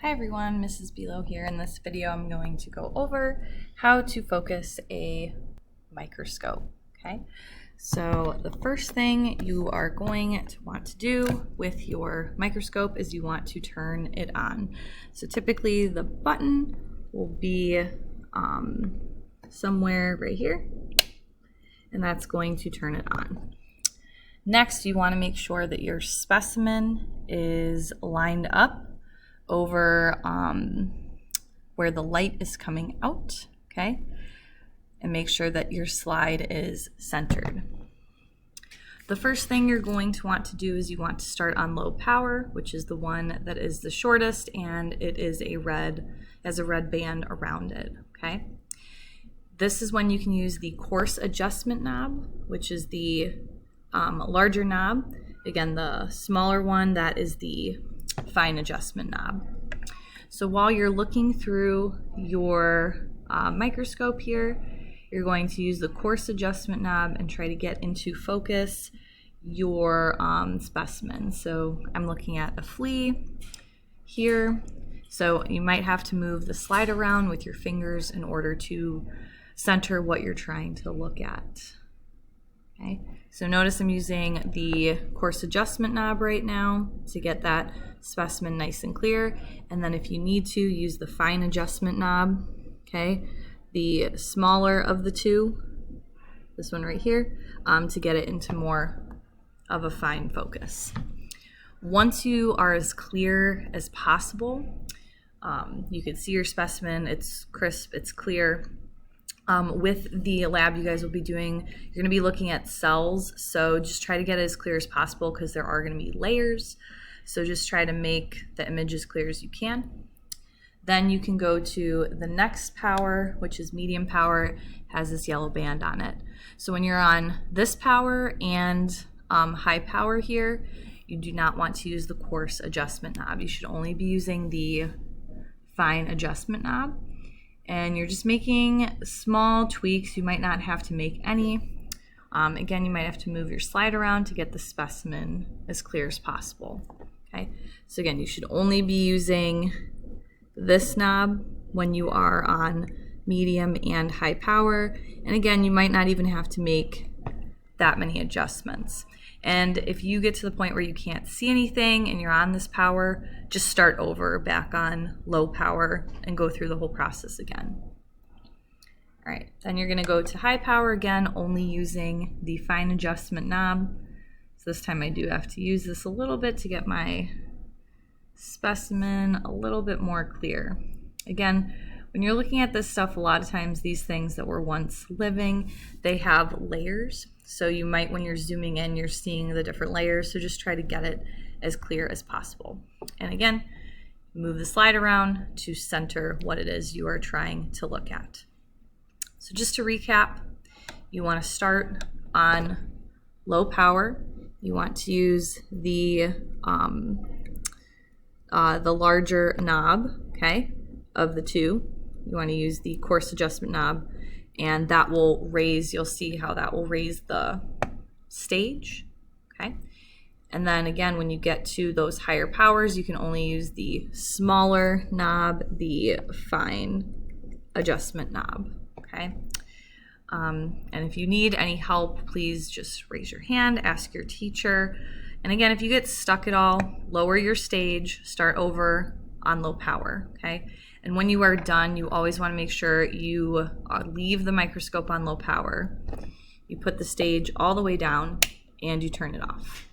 Hi everyone, Mrs. Below here. In this video I'm going to go over how to focus a microscope. Okay, so the first thing you are going to want to do with your microscope is you want to turn it on. So typically the button will be somewhere right here, and that's going to turn it on. Next, you want to make sure that your specimen is lined up over where the light is coming out, okay? And make sure that your slide is centered. The first thing you're going to want to do is you want to start on low power, which is the one that is the shortest, and it is has a red band around it, okay? This is when you can use the coarse adjustment knob, which is the larger knob. Again, the smaller one, that is the fine adjustment knob. So while you're looking through your microscope here, you're going to use the coarse adjustment knob and try to get into focus your specimen. So I'm looking at a flea here. So you might have to move the slide around with your fingers in order to center what you're trying to look at. Okay, so notice I'm using the coarse adjustment knob right now to get that specimen nice and clear, and then if you need to, use the fine adjustment knob, okay, the smaller of the two, this one right here, to get it into more of a fine focus. Once you are as clear as possible, you can see your specimen, it's crisp, it's clear. With the lab you guys will be doing, you're going to be looking at cells, so just try to get it as clear as possible because there are going to be layers. So just try to make the image as clear as you can. Then you can go to the next power, which is medium power, has this yellow band on it. So when you're on this power and high power here, you do not want to use the coarse adjustment knob. You should only be using the fine adjustment knob. And you're just making small tweaks. You might not have to make any. Again, you might have to move your slide around to get the specimen as clear as possible. Okay, so again, you should only be using this knob when you are on medium and high power. And again, you might not even have to make that many adjustments. And if you get to the point where you can't see anything and you're on this power, just start over back on low power and go through the whole process again. All right, then you're going to go to high power again, only using the fine adjustment knob. So this time I do have to use this a little bit to get my specimen a little bit more clear. Again, when you're looking at this stuff, a lot of times these things that were once living, they have layers. So you might, when you're zooming in, you're seeing the different layers. So just try to get it as clear as possible. And again, move the slide around to center what it is you are trying to look at. So just to recap, you want to start on low power. You want to use the larger knob, okay, of the two. You want to use the coarse adjustment knob, and that will raise, you'll see how that will raise the stage, okay? And then again, when you get to those higher powers, you can only use the smaller knob, the fine adjustment knob, okay? And if you need any help, please just raise your hand, ask your teacher. And again, if you get stuck at all, lower your stage, start over on low power, okay? And when you are done, you always want to make sure you leave the microscope on low power. You put the stage all the way down and you turn it off.